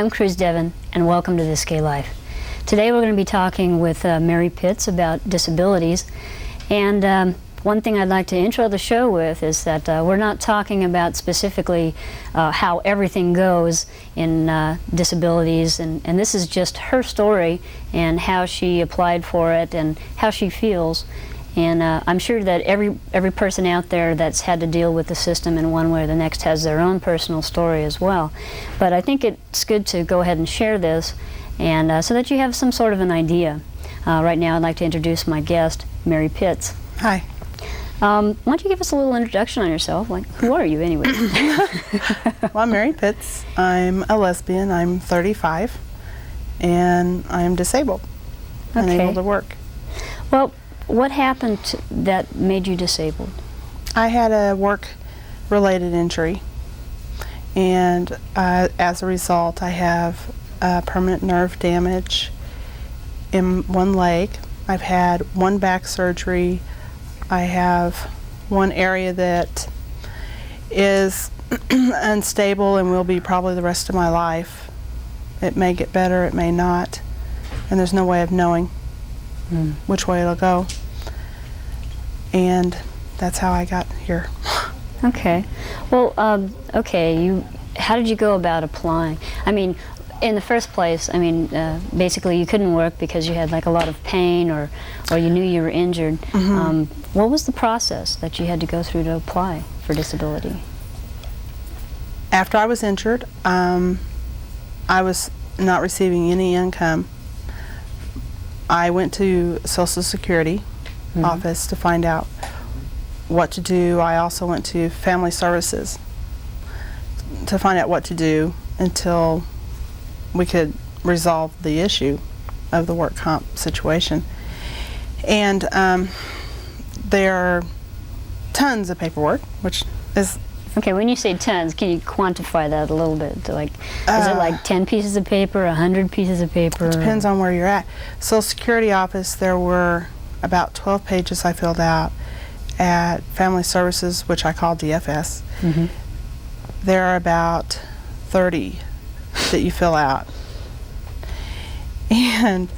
I'm Cruz Devon, and welcome to This Gay Life. Today we're going to be talking with Mary Pitts about disabilities, and one thing I'd like to intro the show with is that we're not talking about specifically how everything goes in disabilities, and this is just her story and how she applied for it and how she feels. And I'm sure that every person out there that's had to deal with the system in one way or the next has their own personal story as well. But I think it's good to go ahead and share this, and so that you have some sort of an idea. Right now I'd like to introduce my guest, Mary Pitts. Hi. Why don't you give us a little introduction on yourself? Like, who are you anyway? Well, I'm Mary Pitts. I'm a lesbian. I'm 35, and I'm disabled, unable to work. Well, what happened that made you disabled? I had a work-related injury, and as a result, I have permanent nerve damage in one leg. I've had one back surgery. I have one area that is unstable and will be probably the rest of my life. It may get better, it may not, and there's no way of knowing which way it'll go. And that's how I got here. Okay. Well, okay, how did you go about applying? I mean, in the first place, I mean, basically you couldn't work because you had like a lot of pain or you knew you were injured. What was the process that you had to go through to apply for disability? After I was injured, I was not receiving any income. I went to Social Security office to find out what to do. I also went to Family Services to find out what to do until we could resolve the issue of the work comp situation. And there are tons of paperwork, which is... Okay, when you say tons, can you quantify that a little bit? Like, is it like 10 pieces of paper, 100 pieces of paper? It depends on where you're at. Social Security office, there were about 12 pages I filled out. At Family Services, which I call DFS, there are about 30 that you fill out. And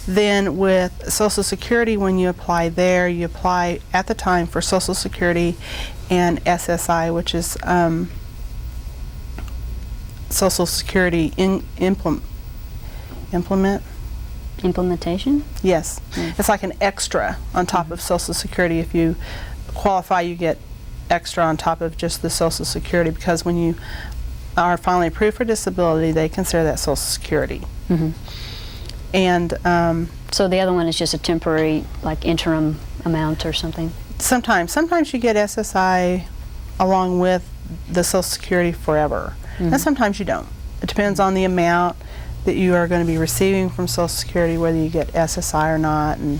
then with Social Security, when you apply there, you apply at the time for Social Security and SSI, which is Social Security Implementation? Yes. It's like an extra on top of Social Security. If you qualify, you get extra on top of just the Social Security, because when you are finally approved for disability, they consider that Social Security. And so the other one is just a temporary, like, interim amount or something? Sometimes you get SSI along with the Social Security forever, and sometimes you don't. It depends on the amount that you are going to be receiving from Social Security, whether you get SSI or not, and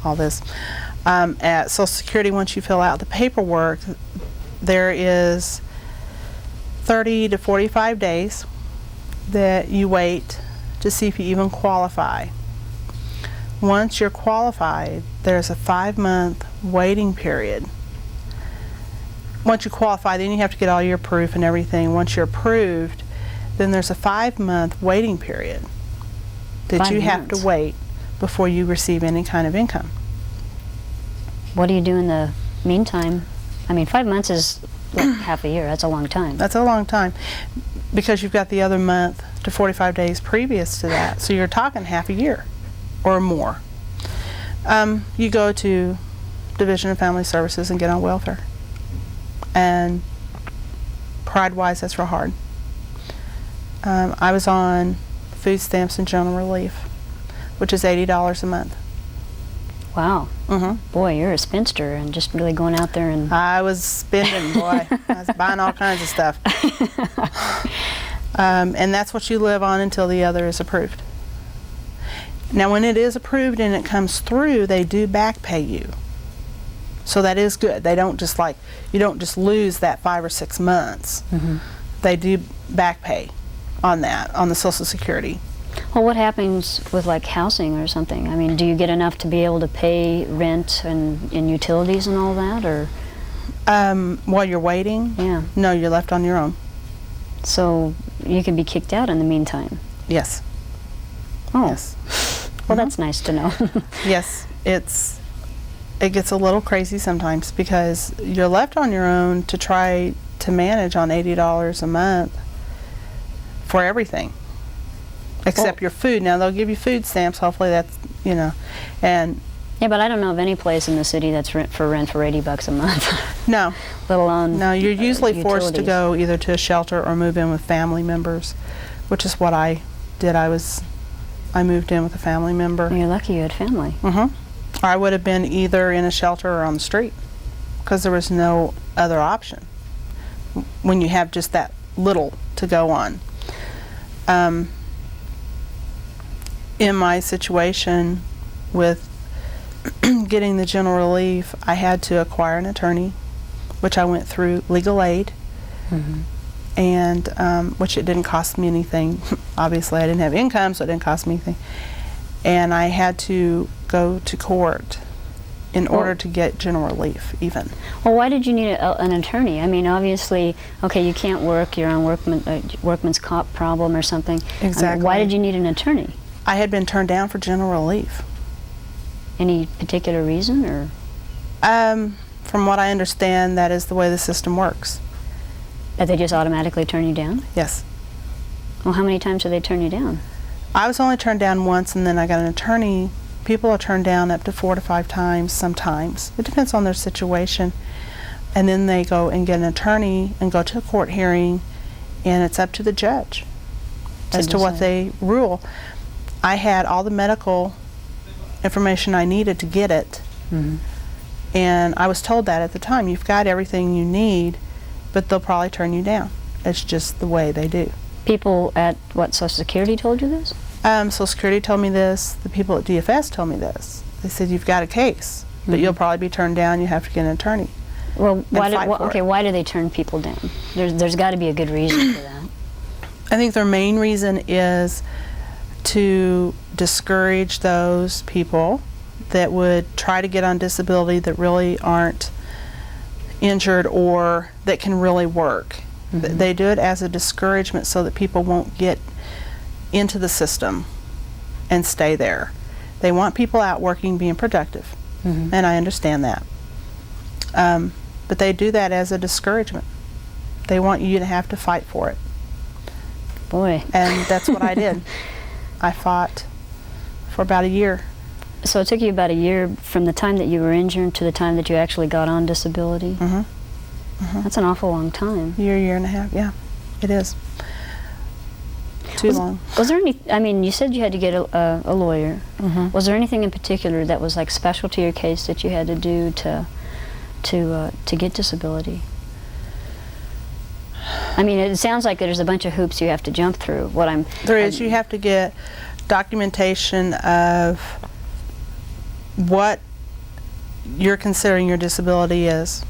all this. At Social Security, once you fill out the paperwork, there is 30 to 45 days that you wait to see if you even qualify. Once you're qualified, there's a 5-month waiting period. Once you qualify, then you have to get all your proof and everything. Once you're approved, then there's a 5-month waiting period that you have to wait before you receive any kind of income. What do you do in the meantime? I mean, 5 months is like half a year. That's a long time. That's a long time, because you've got the other month to 45 days previous to that. So you're talking half a year or more. You go to Division of Family Services and get on welfare. And pride-wise, that's real hard. I was on food stamps and general relief, which is $80 a month. Wow. Boy, you're a spinster and just really going out there and... I was spending, boy. I was buying all kinds of stuff. And that's what you live on until the other is approved. Now, when it is approved and it comes through, they do back pay you. So that is good. They don't just you don't just lose that 5 or 6 months. They do back pay on that, on the Social Security. Well, what happens with like housing or something? I mean, do you get enough to be able to pay rent and utilities and all that, or? While you're waiting? Yeah. No, you're left on your own. So you can be kicked out in the meantime. Yes. Oh. Yes. Well, that's nice to know. Yes, it gets a little crazy sometimes because you're left on your own to try to manage on $80 a month for everything, except your food. Now they'll give you food stamps. Hopefully that's, you know, and yeah, but I don't know of any place in the city that's rent for $80 a month. no, let alone no. You're usually forced to utilities. go either to a shelter or move in with family members, which is what I did. I moved in with a family member. You're lucky you had family. Or I would have been either in a shelter or on the street because there was no other option when you have just that little to go on. In my situation with getting the general relief, I had to acquire an attorney, which I went through legal aid, and which it didn't cost me anything. Obviously, I didn't have income, so it didn't cost me anything. And I had to go to court in order to get general relief, even. Well, why did you need an attorney? I mean, obviously, okay, you can't work, you're on workman's comp problem or something. Exactly. I mean, why did you need an attorney? I had been turned down for general relief. Any particular reason, or? From what I understand, that is the way the system works. That they just automatically turn you down? Yes. Well, how many times did they turn you down? I was only turned down once, and then I got an attorney. People are turned down up to 4 to 5 times sometimes. It depends on their situation. And then they go and get an attorney and go to a court hearing, and it's up to the judge as to what they rule. I had all the medical information I needed to get it, and I was told that at the time. You've got everything you need, but they'll probably turn you down. It's just the way they do. People at, what, Social Security told you this? Social Security told me this. The people at DFS told me this. They said, you've got a case, but you'll probably be turned down. You have to get an attorney. Well, why do they turn people down? There's got to be a good reason for that. I think their main reason is to discourage those people that would try to get on disability that really aren't injured or that can really work. They do it as a discouragement so that people won't get into the system and stay there. They want people out working, being productive, and I understand that. But they do that as a discouragement. They want you to have to fight for it. Boy. And that's what I did. I fought for about a year. So it took you about a year from the time that you were injured to the time that you actually got on disability? That's an awful long time. Year and a half, yeah. It is. Too long. Was there any, I mean, you said you had to get a lawyer. Was there anything in particular that was like special to your case that you had to do to get disability? I mean, it sounds like there's a bunch of hoops you have to jump through. There is. You have to get documentation of what you're considering your disability is.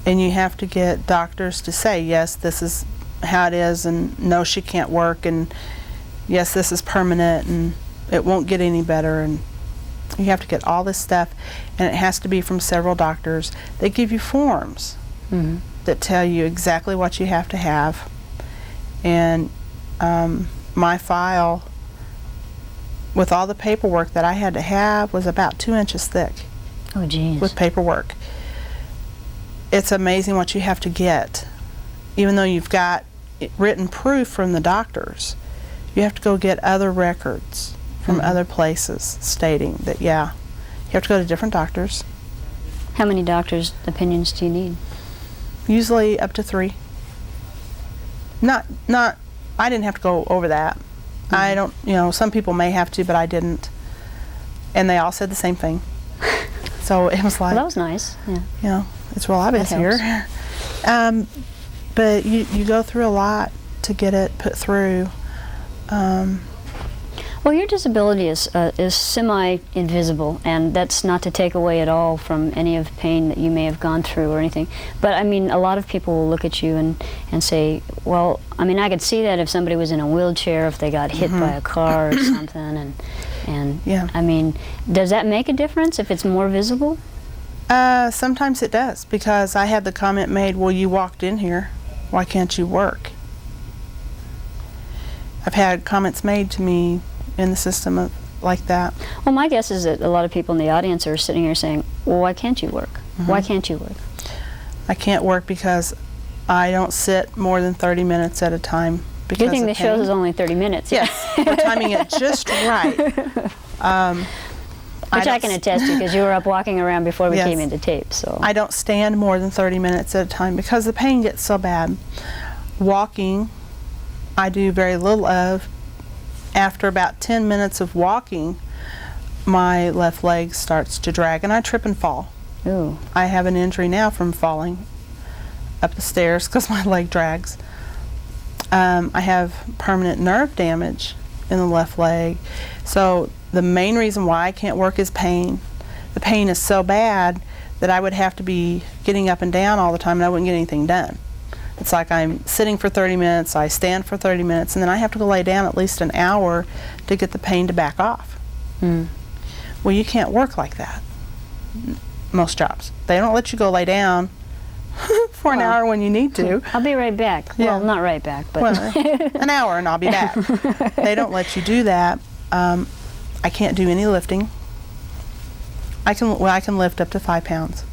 And you have to get doctors to say, yes, this is how it is, and no, she can't work, and yes, this is permanent, and it won't get any better. And you have to get all this stuff, and it has to be from several doctors. They give you forms that tell you exactly what you have to have. And my file, with all the paperwork that I had to have, was about 2 inches thick. Oh, geez. With paperwork. It's amazing what you have to get. Even though you've got written proof from the doctors, you have to go get other records from other places stating that, yeah, you have to go to different doctors. How many doctors' opinions do you need? Usually up to 3. Not, I didn't have to go over that. I don't, some people may have to, but I didn't. And they all said the same thing. So it was like, Well, that was nice. Yeah. It's real obvious here. But you go through a lot to get it put through. Well, your disability is semi-invisible, and that's not to take away at all from any of the pain that you may have gone through or anything. But I mean, a lot of people will look at you and say, well, I mean, I could see that if somebody was in a wheelchair, if they got hit by a car or something, and yeah. I mean, does that make a difference if it's more visible? Sometimes it does, because I had the comment made, well, you walked in here, why can't you work? I've had comments made to me in the system like that. Well, my guess is that a lot of people in the audience are sitting here saying, well, why can't you work? Why can't you work? I can't work because I don't sit more than 30 minutes at a time. Good thing the show is only 30 minutes. Yes, we're timing it just right. Which I can attest to, because you were up walking around before we Yes. came into tape. So I don't stand more than 30 minutes at a time because the pain gets so bad. Walking, I do very little of. After about 10 minutes of walking, my left leg starts to drag and I trip and fall. Ooh. I have an injury now from falling up the stairs because my leg drags. I have permanent nerve damage in the left leg. So the main reason why I can't work is pain. The pain is so bad that I would have to be getting up and down all the time and I wouldn't get anything done. It's like I'm sitting for 30 minutes, I stand for 30 minutes, and then I have to go lay down at least an hour to get the pain to back off. Well, you can't work like that. Most jobs. They don't let you go lay down for an hour when you need to. I'll be right back. Yeah. Well, not right back, but Well, an hour and I'll be back. They don't let you do that. I can't do any lifting. I can lift up to 5 pounds.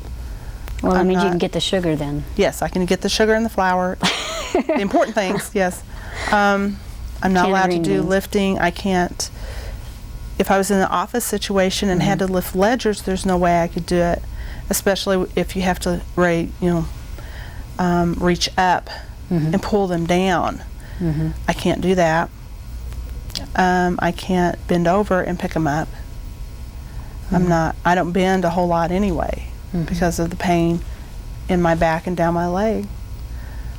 well, that means you can get the sugar then. Yes, I can get the sugar and the flour. The important things, yes. I'm not allowed to do lifting. I can't. If I was in an office situation and had to lift ledgers, there's no way I could do it, especially if you have to reach up and pull them down. I can't do that. I can't bend over and pick them up. I don't bend a whole lot anyway because of the pain in my back and down my leg.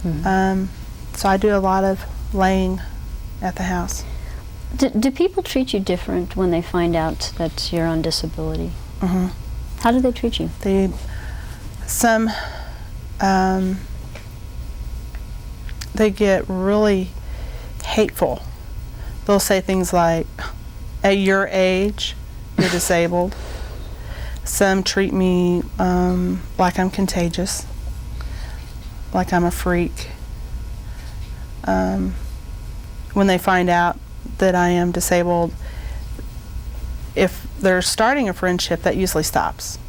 So I do a lot of laying at the house. Do people treat you different when they find out that you're on disability? How do they treat you? They get really hateful. They'll say things like, at your age, you're disabled. Some treat me like I'm contagious, like I'm a freak. When they find out that I am disabled, if they're starting a friendship, that usually stops.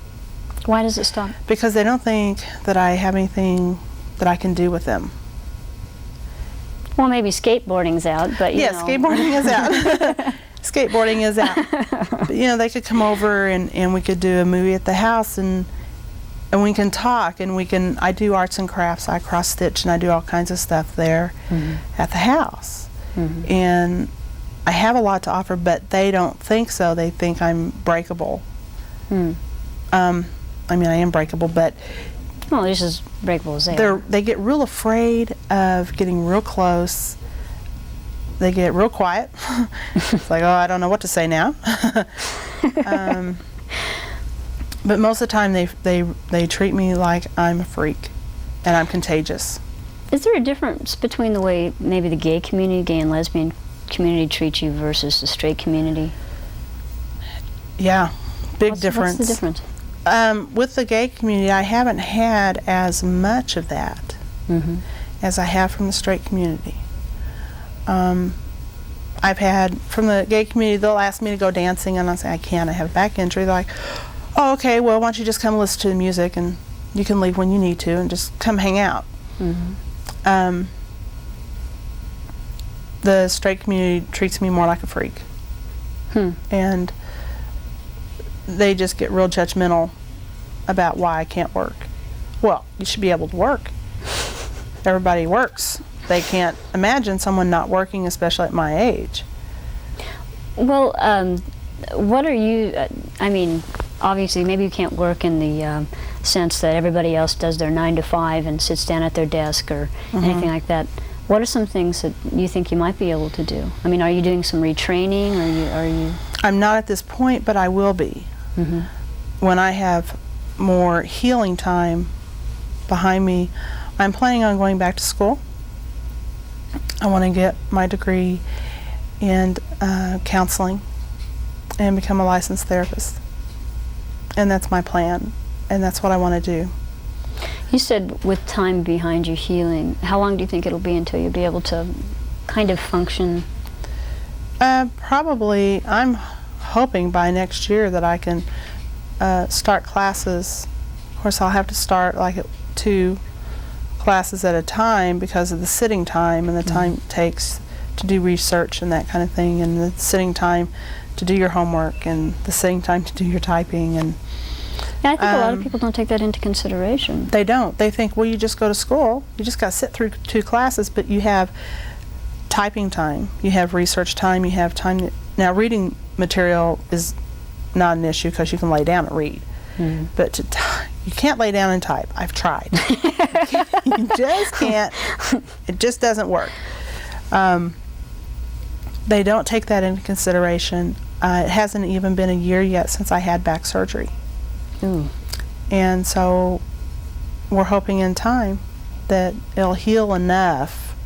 Why does it stop? Because they don't think that I have anything that I can do with them. Well, maybe skateboarding's out, but you know. Skateboarding is out. Skateboarding is out. But, they could come over and we could do a movie at the house and we can talk and I do arts and crafts. I cross stitch and I do all kinds of stuff there at the house. And I have a lot to offer, but they don't think so. They think I'm breakable. I am breakable, but well, they're just as breakable as they are. They get real afraid of getting real close. They get real quiet. It's like, oh, I don't know what to say now. But most of the time they treat me like I'm a freak and I'm contagious. Is there a difference between the way maybe the gay community, gay and lesbian community treats you versus the straight community? Yeah, big difference. What's the difference? With the gay community, I haven't had as much of that as I have from the straight community. I've had, from the gay community, they'll ask me to go dancing and I'll say, I can't, I have a back injury. They're like, oh, okay, well, why don't you just come listen to the music and you can leave when you need to and just come hang out. The straight community treats me more like a freak. And they just get real judgmental about why I can't work. Well, you should be able to work. Everybody works. They can't imagine someone not working, especially at my age. Well, what are you, obviously maybe you can't work in the sense that everybody else does their 9 to 5 and sits down at their desk or anything like that. What are some things that you think you might be able to do? Are you doing some retraining, or are you? I'm not at this point, but I will be. When I have more healing time behind me, I'm planning on going back to school. I want to get my degree in counseling and become a licensed therapist. And that's my plan, and that's what I want to do. You said with time behind you healing, how long do you think it'll be until you'll be able to kind of function Probably, I'm hoping by next year that I can start classes. Of course, I'll have to start like at 2 classes at a time because of the sitting time and the time it takes to do research and that kind of thing, and the sitting time to do your homework and the sitting time to do your typing. And yeah, I think a lot of people don't take that into consideration. They don't. They think, well, you just go to school, you just got to sit through 2 classes, but you have typing time, you have research time, you have time. Now, reading material is not an issue because you can lay down and read. But you can't lay down and type. I've tried. You just can't. It just doesn't work. They don't take that into consideration. It hasn't even been a year yet since I had back surgery. And so we're hoping in time that it'll heal enough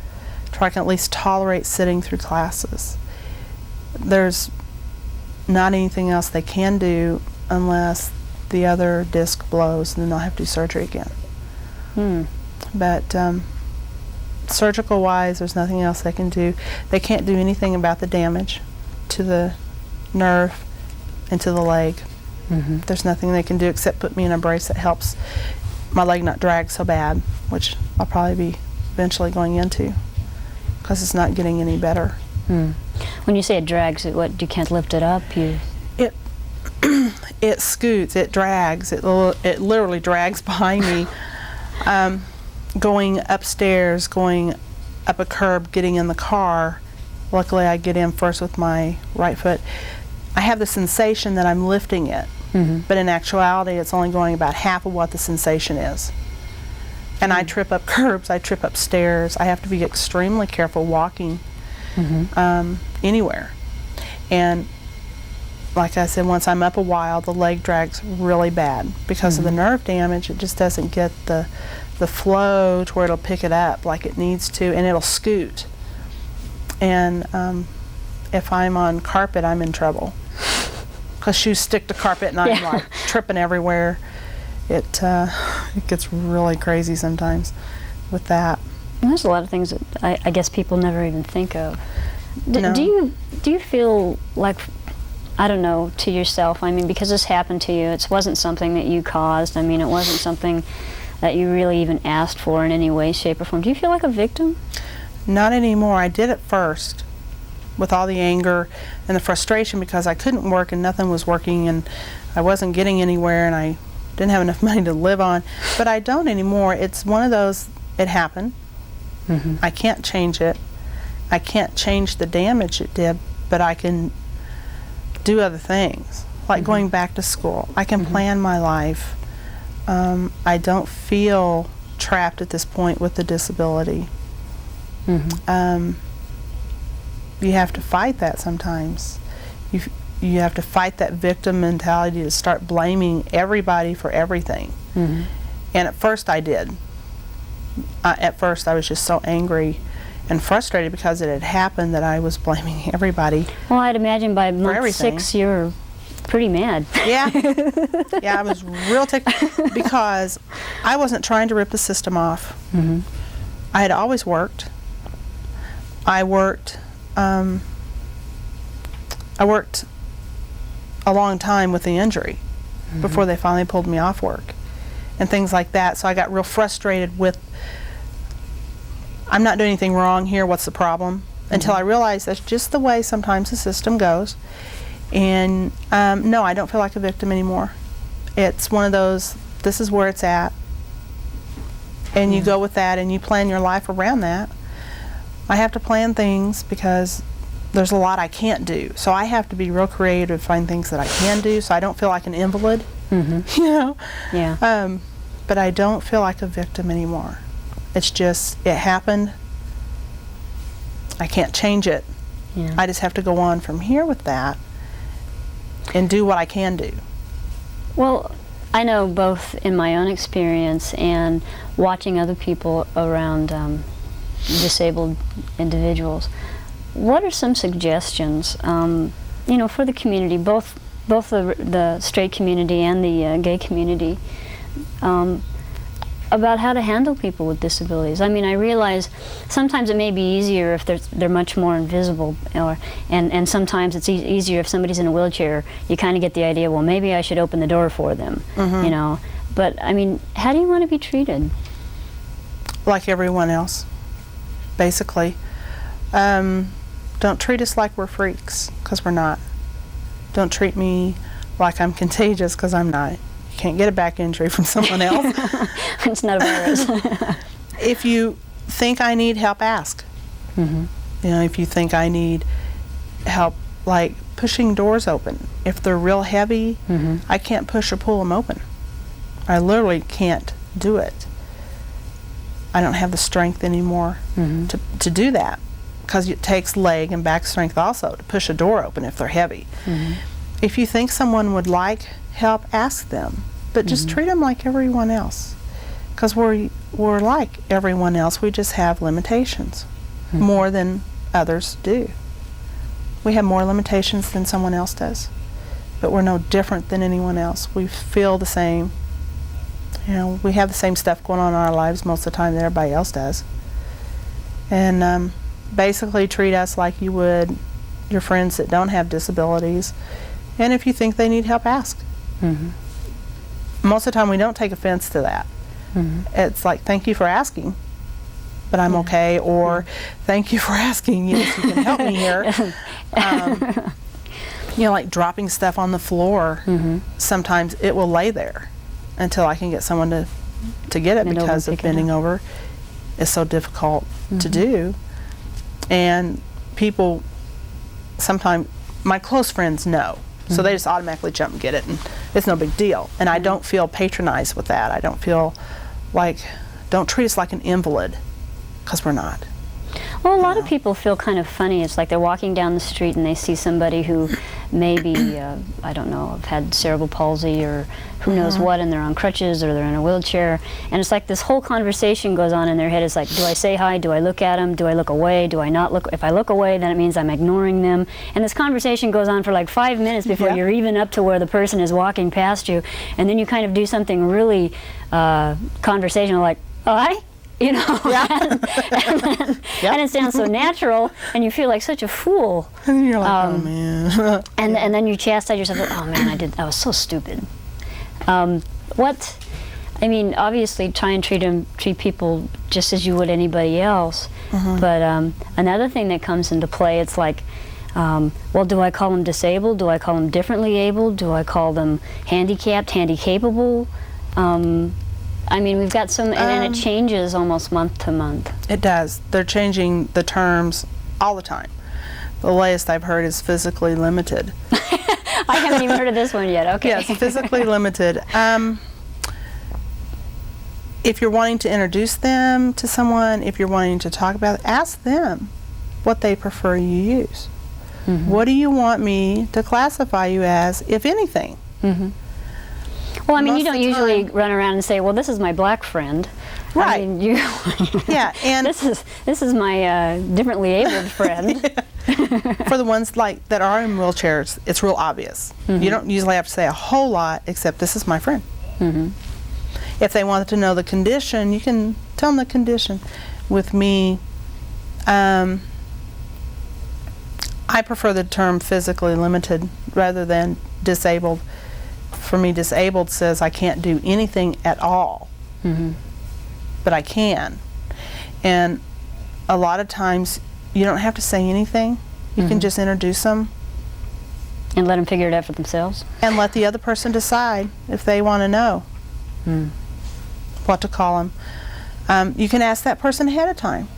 to where I can at least tolerate sitting through classes. There's not anything else they can do unless the other disc blows, and then they'll have to do surgery again. But surgical wise, there's nothing else they can do. They can't do anything about the damage to the nerve and to the leg. There's nothing they can do except put me in a brace that helps my leg not drag so bad, which I'll probably be eventually going into because it's not getting any better. When you say it drags, what, you can't lift it up? It scoots, it drags, it literally drags behind me. Going upstairs, going up a curb, getting in the car. Luckily I get in first with my right foot. I have the sensation that I'm lifting it, but in actuality it's only going about half of what the sensation is. And I trip up curbs, I trip up stairs. I have to be extremely careful walking anywhere. And like I said, once I'm up a while, the leg drags really bad because of the nerve damage. It just doesn't get the flow to where it'll pick it up like it needs to, and it'll scoot. And if I'm on carpet, I'm in trouble because shoes stick to carpet and I'm like tripping everywhere. It gets really crazy sometimes with that. And there's a lot of things that I guess people never even think of. No. Do you feel like, I don't know, to yourself, I mean, because this happened to you, it wasn't something that you caused, I mean, it wasn't something that you really even asked for in any way, shape, or form. Do you feel like a victim? Not anymore. I did at first with all the anger and the frustration because I couldn't work and nothing was working and I wasn't getting anywhere and I didn't have enough money to live on. But I don't anymore. It's one of those, it happened. I can't change it. I can't change the damage it did, but I can do other things, like going back to school. I can plan my life. I don't feel trapped at this point with the disability. You have to fight that sometimes. You have to fight that victim mentality to start blaming everybody for everything. And at first I did. At first I was just so angry and frustrated because it had happened that I was blaming everybody. Well, I'd imagine by month 6 you're pretty mad. Yeah, I was real ticked because I wasn't trying to rip the system off. I had always worked. I worked a long time with the injury before they finally pulled me off work and things like that. So I got real frustrated with, I'm not doing anything wrong here, what's the problem? Until I realized that's just the way sometimes the system goes. And no, I don't feel like a victim anymore. It's one of those, this is where it's at. And you go with that and you plan your life around that. I have to plan things because there's a lot I can't do. So I have to be real creative to find things that I can do so I don't feel like an invalid, you know? Yeah. But I don't feel like a victim anymore. It's just, it happened. I can't change it. Yeah. I just have to go on from here with that and do what I can do. Well, I know both in my own experience and watching other people around disabled individuals, what are some suggestions, you know, for the community, both the straight community and the gay community, about how to handle people with disabilities. I mean, I realize sometimes it may be easier if they're much more invisible, and sometimes it's easier if somebody's in a wheelchair. You kind of get the idea, well, maybe I should open the door for them, you know. But, I mean, how do you want to be treated? Like everyone else, basically. Don't treat us like we're freaks, because we're not. Don't treat me like I'm contagious, because I'm not. You can't get a back injury from someone else. It's not a virus. If you think I need help, ask. You know, if you think I need help, like pushing doors open. If they're real heavy, I can't push or pull them open. I literally can't do it. I don't have the strength anymore to do that, because it takes leg and back strength also to push a door open if they're heavy. If you think someone would like help, ask them, but just treat them like everyone else, because we're like everyone else. We just have limitations more than others do. We have more limitations than someone else does, but we're no different than anyone else. We feel the same. You know, we have the same stuff going on in our lives most of the time that everybody else does. And basically treat us like you would your friends that don't have disabilities. And if you think they need help, ask. Most of the time we don't take offense to that. It's like, thank you for asking, but I'm okay, or thank you for asking, yes, you can help me here. You know, like dropping stuff on the floor, sometimes it will lay there until I can get someone to get it, because of bending over is so difficult to do. And people, sometimes, my close friends know, so they just automatically jump and get it, and it's no big deal. And I don't feel patronized with that. I don't feel like, don't treat us like an invalid, because we're not. Well, a lot of people feel kind of funny. It's like they're walking down the street and they see somebody who maybe, I don't know, have had cerebral palsy or who knows what, and they're on crutches or they're in a wheelchair. And it's like this whole conversation goes on in their head. It's like, do I say hi? Do I look at them? Do I look away? Do I not look? If I look away, then it means I'm ignoring them. And this conversation goes on for like 5 minutes before you're even up to where the person is walking past you. And then you kind of do something really conversational, like, oh, hi? You know, and it sounds so natural, and you feel like such a fool. And you're like, oh man. And then you chastise yourself. Oh man, I was so stupid. What? I mean, obviously, try and treat people just as you would anybody else. But another thing that comes into play, it's like, well, do I call them disabled? Do I call them differently abled? Do I call them handicapped, handy-capable? I mean, we've got some, and it changes almost month to month. It does. They're changing the terms all the time. The latest I've heard is physically limited. I haven't even heard of this one yet. Okay. Yes, physically limited. If you're wanting to introduce them to someone, if you're wanting to talk about it, ask them what they prefer you use. What do you want me to classify you as, if anything? Well, I mean, you don't usually run around and say, "Well, this is my black friend." Right. I mean, you yeah, and this is my differently abled friend. For the ones like that are in wheelchairs, it's real obvious. You don't usually have to say a whole lot, except this is my friend. If they wanted to know the condition, you can tell them the condition. With me, I prefer the term physically limited rather than disabled. For me, disabled says I can't do anything at all, but I can. And a lot of times, you don't have to say anything. You can just introduce them. And let them figure it out for themselves. And let the other person decide if they want to know what to call them. You can ask that person ahead of time.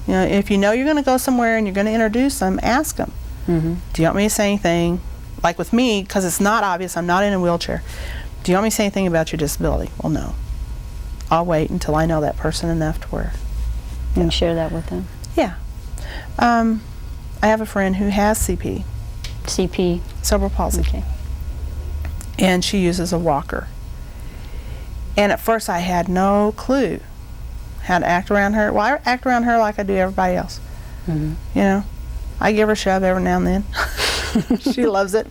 You know, if you know you're going to go somewhere and you're going to introduce them, ask them. Do you want me to say anything? Like with me, because it's not obvious, I'm not in a wheelchair. Do you want me to say anything about your disability? Well, no. I'll wait until I know that person enough to where. And share that with them. Yeah. I have a friend who has CP. CP? Cerebral palsy. Okay. And she uses a walker. And at first I had no clue how to act around her. Well, I act around her like I do everybody else. You know, I give her a shove every now and then. She loves it.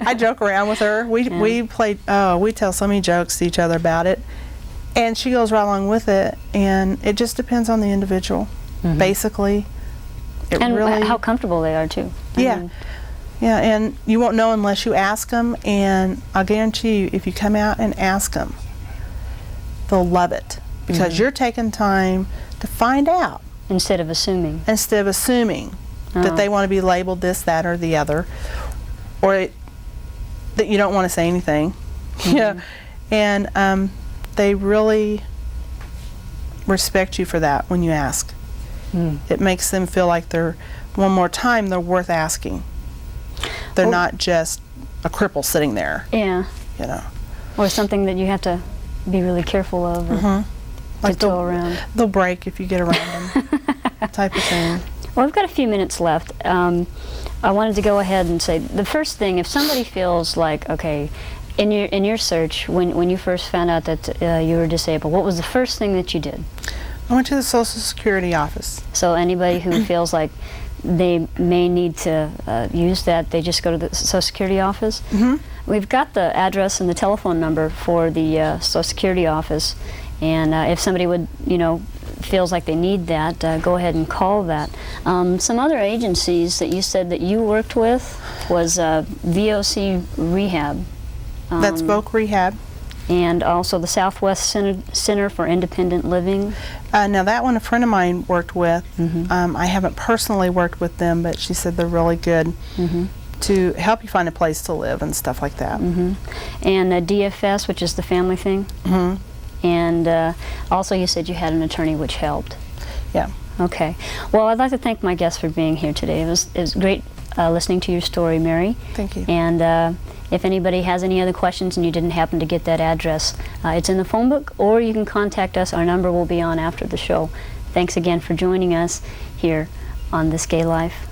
I joke around with her. We play. We tell so many jokes to each other about it. And she goes right along with it, and it just depends on the individual, basically. It And really, how comfortable they are, too. I mean, yeah, and you won't know unless you ask them, and I'll guarantee you, if you come out and ask them, they'll love it, because you're taking time to find out. instead of assuming. Instead of assuming that they want to be labeled this, that, or the other, or that you don't want to say anything. Yeah, and they really respect you for that when you ask. It makes them feel like they're, one more time, they're worth asking. They're not just a cripple sitting there. Yeah. You know. Or something that you have to be really careful of, or Like tiptoe around. They'll break if you get around them, type of thing. Well, we've got a few minutes left. I wanted to go ahead and say the first thing, if somebody feels like, okay, in your search, when you first found out that you were disabled, what was the first thing that you did? I went to the Social Security office. So anybody who feels like they may need to use that, they just go to the Social Security office. We've got the address and the telephone number for the Social Security office, and if somebody would, feels like they need that, go ahead and call that. Some other agencies that you said that you worked with was VOC Rehab. That's Voc Rehab. And also the Southwest Center for Independent Living. Now that one a friend of mine worked with. I haven't personally worked with them, but she said they're really good to help you find a place to live and stuff like that. And DFS, which is the family thing. And also you said you had an attorney, which helped. Yeah. Okay. Well, I'd like to thank my guests for being here today. It was great listening to your story, Mary. Thank you. And if anybody has any other questions and you didn't happen to get that address, it's in the phone book, or you can contact us. Our number will be on after the show. Thanks again for joining us here on This Gay Life.